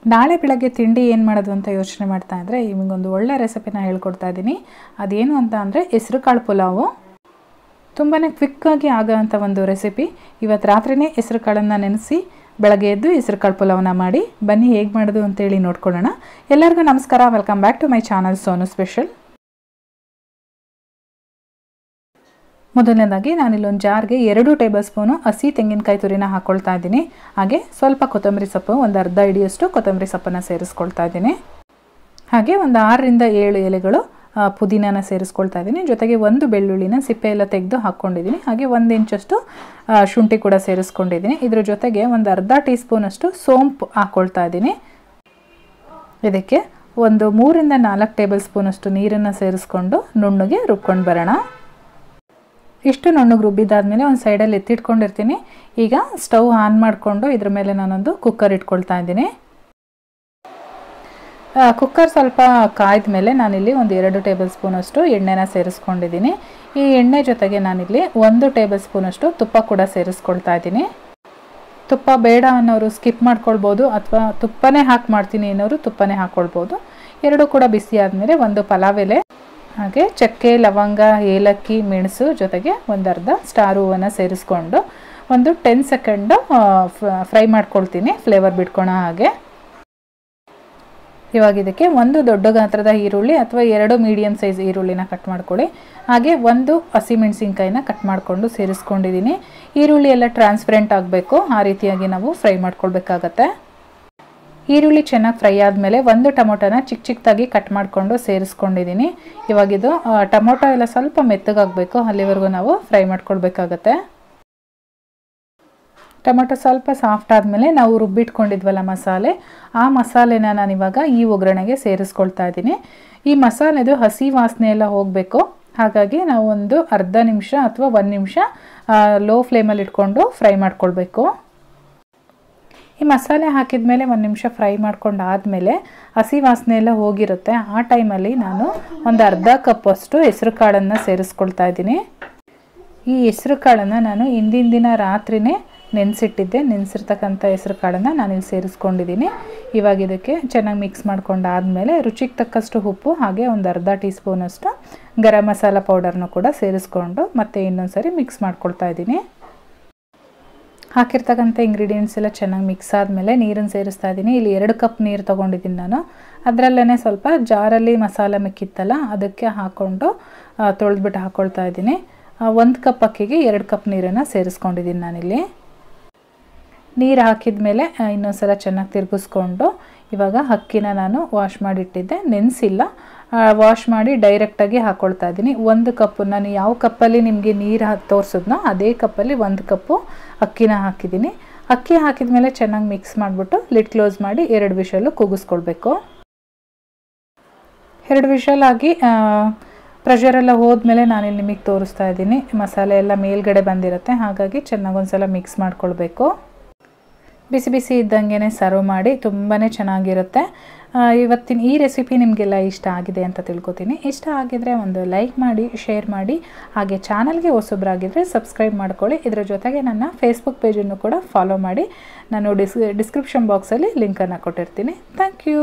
ನಾಳೆ ಬೆಳಗ್ಗೆ ತಿಂಡಿ ಏನು ಮಾಡೋದು ಅಂತ ಯೋಚನೆ ಮಾಡ್ತಾ ಇದ್ದರೆ ನಿಮಗೊಂದು ಒಳ್ಳೆ ರೆಸಿಪಿನ ಹೇಳ್ಕೊಡ್ತಾ ಇದ್ದೀನಿ. ಅದೇನು ಅಂತ ಅಂದರೆ ಹೆಸರು ಕಾಳು ಪುಲಾವು. ತುಂಬಾ ಕ್ವಿಕ್ಕಾಗಿ ಆಗೋವಂಥ ಒಂದು ರೆಸಿಪಿ. ಇವತ್ತು ರಾತ್ರಿನೇ ಹೆಸರು ಕಾಳನ್ನು ನೆನೆಸಿ ಬೆಳಗ್ಗೆ ಎದ್ದು ಹೆಸರು ಕಾಳು ಪುಲಾವನ್ನ ಮಾಡಿ ಬನ್ನಿ ಹೇಗೆ ಮಾಡೋದು ಅಂತೇಳಿ ನೋಡ್ಕೊಳ್ಳೋಣ. ಎಲ್ಲರಿಗೂ ನಮಸ್ಕಾರ, welcome back to my channel Sonu special. ಮೊದಲನೇದಾಗಿ ನಾನಿಲ್ಲೊಂದು ಜಾರ್ಗೆ 2 ಟೇಬಲ್ ಸ್ಪೂನು ಹಸಿ ತೆಂಗಿನಕಾಯಿ ತುರಿನ ಹಾಕ್ಕೊಳ್ತಾ ಇದ್ದೀನಿ. ಹಾಗೆ ಸ್ವಲ್ಪ ಕೊತ್ತಂಬರಿ ಸೊಪ್ಪು, ಒಂದು ಅರ್ಧ ಹಿಡಿಯಷ್ಟು ಕೊತ್ತಂಬರಿ ಸೊಪ್ಪನ್ನು ಸೇರಿಸ್ಕೊಳ್ತಾ ಇದ್ದೀನಿ. ಹಾಗೆ ಒಂದು 6 ರಿಂದ 7 ಎಲೆಗಳು ಪುದೀನಾನ ಸೇರಿಸ್ಕೊಳ್ತಾ ಇದ್ದೀನಿ. ಜೊತೆಗೆ ಒಂದು ಬೆಳ್ಳುಳ್ಳಿನ ಸಿಪ್ಪೆ ಎಲ್ಲ ತೆಗೆದು ಹಾಕ್ಕೊಂಡಿದ್ದೀನಿ. ಹಾಗೆ 1 ಇಂಚಷ್ಟು ಶುಂಠಿ ಕೂಡ ಸೇರಿಸ್ಕೊಂಡಿದ್ದೀನಿ. ಇದ್ರ ಜೊತೆಗೆ ಒಂದು ಅರ್ಧ ಟೀ ಸ್ಪೂನಷ್ಟು ಸೋಂಪು ಹಾಕ್ಕೊಳ್ತಾ ಇದ್ದೀನಿ. ಇದಕ್ಕೆ ಒಂದು 3 ರಿಂದ 4 ಟೇಬಲ್ ಸ್ಪೂನಷ್ಟು ನೀರನ್ನು ಸೇರಿಸ್ಕೊಂಡು ನುಣ್ಣಗೆ ರುಬ್ಕೊಂಡು ಬರೋಣ. ಇಷ್ಟು ನುಣ್ಣಗೆ ರುಬ್ಬಿದಾದ್ಮೇಲೆ ಒಂದು ಸೈಡಲ್ಲಿ ಎತ್ತಿಟ್ಕೊಂಡಿರ್ತೀನಿ. ಈಗ ಸ್ಟವ್ ಆನ್ ಮಾಡಿಕೊಂಡು ಇದ್ರ ಮೇಲೆ ನಾನೊಂದು ಕುಕ್ಕರ್ ಇಟ್ಕೊಳ್ತಾ ಇದ್ದೀನಿ. ಕುಕ್ಕರ್ ಸ್ವಲ್ಪ ಕಾಯ್ದ ಮೇಲೆ ನಾನಿಲ್ಲಿ ಒಂದು 2 ಟೇಬಲ್ ಸ್ಪೂನಷ್ಟು ಎಣ್ಣೆನ ಸೇರಿಸ್ಕೊಂಡಿದ್ದೀನಿ. ಈ ಎಣ್ಣೆ ಜೊತೆಗೆ ನಾನಿಲ್ಲಿ 1 ಟೇಬಲ್ ಸ್ಪೂನಷ್ಟು ತುಪ್ಪ ಕೂಡ ಸೇರಿಸ್ಕೊಳ್ತಾ ಇದ್ದೀನಿ. ತುಪ್ಪ ಬೇಡ ಅನ್ನೋರು ಸ್ಕಿಪ್ ಮಾಡ್ಕೊಳ್ಬೋದು, ಅಥವಾ ತುಪ್ಪನೇ ಹಾಕಿ ಮಾಡ್ತೀನಿ ಅನ್ನೋರು ತುಪ್ಪನೇ ಹಾಕ್ಕೊಳ್ಬೋದು. ಎರಡೂ ಕೂಡ ಬಿಸಿ ಆದಮೇಲೆ ಒಂದು ಪಲಾವ್ ಎಲೆ, ಹಾಗೆ ಚಕ್ಕೆ, ಲವಂಗ, ಏಲಕ್ಕಿ, ಮೆಣಸು, ಜೊತೆಗೆ ಒಂದು ಅರ್ಧ ಸ್ಟಾರ್ ಹೂವನ್ನು ಸೇರಿಸ್ಕೊಂಡು ಒಂದು 10 ಸೆಕೆಂಡು ಫ್ರೈ ಮಾಡ್ಕೊಳ್ತೀನಿ, ಫ್ಲೇವರ್ ಬಿಟ್ಕೊಳೋ ಹಾಗೆ. ಇವಾಗ ಇದಕ್ಕೆ ಒಂದು ದೊಡ್ಡ ಗಾತ್ರದ ಈರುಳ್ಳಿ ಅಥವಾ 2 ಮೀಡಿಯಮ್ ಸೈಜ್ ಈರುಳ್ಳಿನ ಕಟ್ ಮಾಡ್ಕೊಳ್ಳಿ. ಹಾಗೆ ಒಂದು ಹಸಿಮೆಣಸಿನ್ಕಾಯಿನ ಕಟ್ ಮಾಡಿಕೊಂಡು ಸೇರಿಸ್ಕೊಂಡಿದ್ದೀನಿ. ಈರುಳ್ಳಿ ಎಲ್ಲ ಟ್ರಾನ್ಸ್ಪರೆಂಟ್ ಆಗಬೇಕು, ಆ ರೀತಿಯಾಗಿ ನಾವು ಫ್ರೈ ಮಾಡ್ಕೊಳ್ಬೇಕಾಗತ್ತೆ. ಈರುಳ್ಳಿ ಚೆನ್ನಾಗಿ ಫ್ರೈ ಆದಮೇಲೆ ಒಂದು ಟೊಮೊಟೊನ ಚಿಕ್ಕದಾಗಿ ಕಟ್ ಮಾಡಿಕೊಂಡು ಸೇರಿಸ್ಕೊಂಡಿದ್ದೀನಿ. ಇವಾಗಿದು ಟೊಮೊಟೊ ಎಲ್ಲ ಸ್ವಲ್ಪ ಮೆತ್ತಗಾಗಬೇಕು, ಅಲ್ಲಿವರೆಗೂ ನಾವು ಫ್ರೈ ಮಾಡ್ಕೊಳ್ಬೇಕಾಗತ್ತೆ. ಟೊಮೊಟೊ ಸ್ವಲ್ಪ ಸಾಫ್ಟ್ ಆದಮೇಲೆ ನಾವು ರುಬ್ಬಿಟ್ಕೊಂಡಿದ್ವಲ್ಲ ಮಸಾಲೆ, ಆ ಮಸಾಲೆನ ನಾನಿವಾಗ ಈ ಒಗ್ಗರಣೆಗೆ ಸೇರಿಸ್ಕೊಳ್ತಾ ಇದ್ದೀನಿ. ಈ ಮಸಾಲೆದು ಹಸಿ ವಾಸನೆ ಎಲ್ಲ ಹೋಗಬೇಕು. ಹಾಗಾಗಿ ನಾವು ಒಂದು ಅರ್ಧ ನಿಮಿಷ ಅಥವಾ 1 ನಿಮಿಷ ಲೋ ಫ್ಲೇಮಲ್ಲಿ ಇಟ್ಕೊಂಡು ಫ್ರೈ ಮಾಡ್ಕೊಳ್ಬೇಕು. ಈ ಮಸಾಲೆ ಹಾಕಿದ ಮೇಲೆ 1 ನಿಮಿಷ ಫ್ರೈ ಮಾಡ್ಕೊಂಡು ಆದಮೇಲೆ ಹಸಿ ವಾಸನೆ ಎಲ್ಲ ಹೋಗಿರುತ್ತೆ. ಆ ಟೈಮಲ್ಲಿ ನಾನು ಒಂದು ಅರ್ಧ ಕಪ್ಪಷ್ಟು ಹೆಸರು ಕಾಳನ್ನು ಸೇರಿಸ್ಕೊಳ್ತಾ ಇದ್ದೀನಿ. ಈ ಹೆಸರು ಕಾಳನ್ನು ನಾನು ಹಿಂದಿನ ದಿನ ರಾತ್ರಿನೇ ನೆನೆಸಿಟ್ಟಿದ್ದೆ. ನೆನೆಸಿರ್ತಕ್ಕಂಥ ಹೆಸರು ಕಾಳನ್ನು ನಾನಿಲ್ಲಿ ಸೇರಿಸ್ಕೊಂಡಿದ್ದೀನಿ. ಇವಾಗ ಇದಕ್ಕೆ ಚೆನ್ನಾಗಿ ಮಿಕ್ಸ್ ಮಾಡ್ಕೊಂಡಾದಮೇಲೆ ರುಚಿಗೆ ತಕ್ಕಷ್ಟು ಉಪ್ಪು, ಹಾಗೆ ಒಂದು ಅರ್ಧ ಟೀ ಸ್ಪೂನಷ್ಟು ಗರಂ ಮಸಾಲ ಪೌಡರ್ನ ಕೂಡ ಸೇರಿಸ್ಕೊಂಡು ಮತ್ತೆ ಇನ್ನೊಂದು ಸರಿ ಮಿಕ್ಸ್ ಮಾಡ್ಕೊಳ್ತಾ ಇದ್ದೀನಿ. ಹಾಕಿರ್ತಕ್ಕಂಥ ಇಂಗ್ರೀಡಿಯೆಂಟ್ಸ್ ಎಲ್ಲ ಚೆನ್ನಾಗಿ ಮಿಕ್ಸ್ ಆದಮೇಲೆ ನೀರನ್ನು ಸೇರಿಸ್ತಾ ಇದ್ದೀನಿ. ಇಲ್ಲಿ 2 ಕಪ್ ನೀರು ತೊಗೊಂಡಿದ್ದೀನಿ ನಾನು. ಅದರಲ್ಲೇ ಸ್ವಲ್ಪ ಜಾರಲ್ಲಿ ಮಸಾಲೆ ಮಿಕ್ಕಿತ್ತಲ್ಲ, ಅದಕ್ಕೆ ಹಾಕ್ಕೊಂಡು ತೊಳೆದ್ಬಿಟ್ಟು ಹಾಕ್ಕೊಳ್ತಾ ಇದ್ದೀನಿ. 1 ಕಪ್ ಅಕ್ಕಿಗೆ 2 ಕಪ್ ನೀರನ್ನು ಸೇರಿಸ್ಕೊಂಡಿದ್ದೀನಿ ನಾನಿಲ್ಲಿ. ನೀರು ಹಾಕಿದ ಮೇಲೆ ಇನ್ನೊಂದು ಸಲ ಚೆನ್ನಾಗಿ ತಿರುಗಿಸ್ಕೊಂಡು ಇವಾಗ ಅಕ್ಕಿನ ನಾನು ವಾಶ್ ಮಾಡಿಟ್ಟಿದ್ದೆ, ನೆನೆಸಿಲ್ಲ, ವಾಶ್ ಮಾಡಿ ಡೈರೆಕ್ಟಾಗಿ ಹಾಕ್ಕೊಳ್ತಾ ಇದ್ದೀನಿ. 1 ಕಪ್ಪು, ನಾನು ಯಾವ ಕಪ್ಪಲ್ಲಿ ನಿಮಗೆ ನೀರು ತೋರಿಸಿದ್ನೋ ಅದೇ ಕಪ್ಪಲ್ಲಿ 1 ಕಪ್ಪು ಅಕ್ಕಿನ ಹಾಕಿದ್ದೀನಿ. ಅಕ್ಕಿ ಹಾಕಿದ ಮೇಲೆ ಚೆನ್ನಾಗಿ ಮಿಕ್ಸ್ ಮಾಡಿಬಿಟ್ಟು ಲಿಡ್ ಕ್ಲೋಸ್ ಮಾಡಿ 2 ವಿಷಲ್ಲು ಕೂಗಿಸ್ಕೊಳ್ಬೇಕು. 2 ವಿಷಲ್ ಆಗಿ ಪ್ರೆಷರೆಲ್ಲ ಹೋದ್ಮೇಲೆ ನಾನಿಲ್ಲಿ ನಿಮಗೆ ತೋರಿಸ್ತಾ ಇದ್ದೀನಿ. ಮಸಾಲೆ ಎಲ್ಲ ಮೇಲ್ಗಡೆ ಬಂದಿರುತ್ತೆ, ಹಾಗಾಗಿ ಚೆನ್ನಾಗಿ ಒಂದು ಸಲ ಮಿಕ್ಸ್ ಮಾಡ್ಕೊಳ್ಬೇಕು. ಬಿಸಿ ಬಿಸಿ ಇದ್ದಂಗೆ ಸರ್ವ್ ಮಾಡಿ, ತುಂಬಾ ಚೆನ್ನಾಗಿರುತ್ತೆ. ಇವತ್ತಿನ ಈ ರೆಸಿಪಿ ನಿಮಗೆಲ್ಲ ಇಷ್ಟ ಆಗಿದೆ ಅಂತ ತಿಳ್ಕೊತೀನಿ. ಇಷ್ಟ ಆಗಿದರೆ ಒಂದು ಲೈಕ್ ಮಾಡಿ, ಶೇರ್ ಮಾಡಿ, ಹಾಗೆ ಚಾನಲ್ಗೆ ಹೊಸಬ್ರಾಗಿದ್ದರೆ ಸಬ್ಸ್ಕ್ರೈಬ್ ಮಾಡ್ಕೊಳ್ಳಿ. ಇದರ ಜೊತೆಗೆ ನನ್ನ ಫೇಸ್ಬುಕ್ ಪೇಜನ್ನು ಕೂಡ ಫಾಲೋ ಮಾಡಿ. ನಾನು ಡಿಸ್ಕ್ರಿಪ್ಷನ್ ಬಾಕ್ಸಲ್ಲಿ ಲಿಂಕನ್ನು ಕೊಟ್ಟಿರ್ತೀನಿ. Thank you.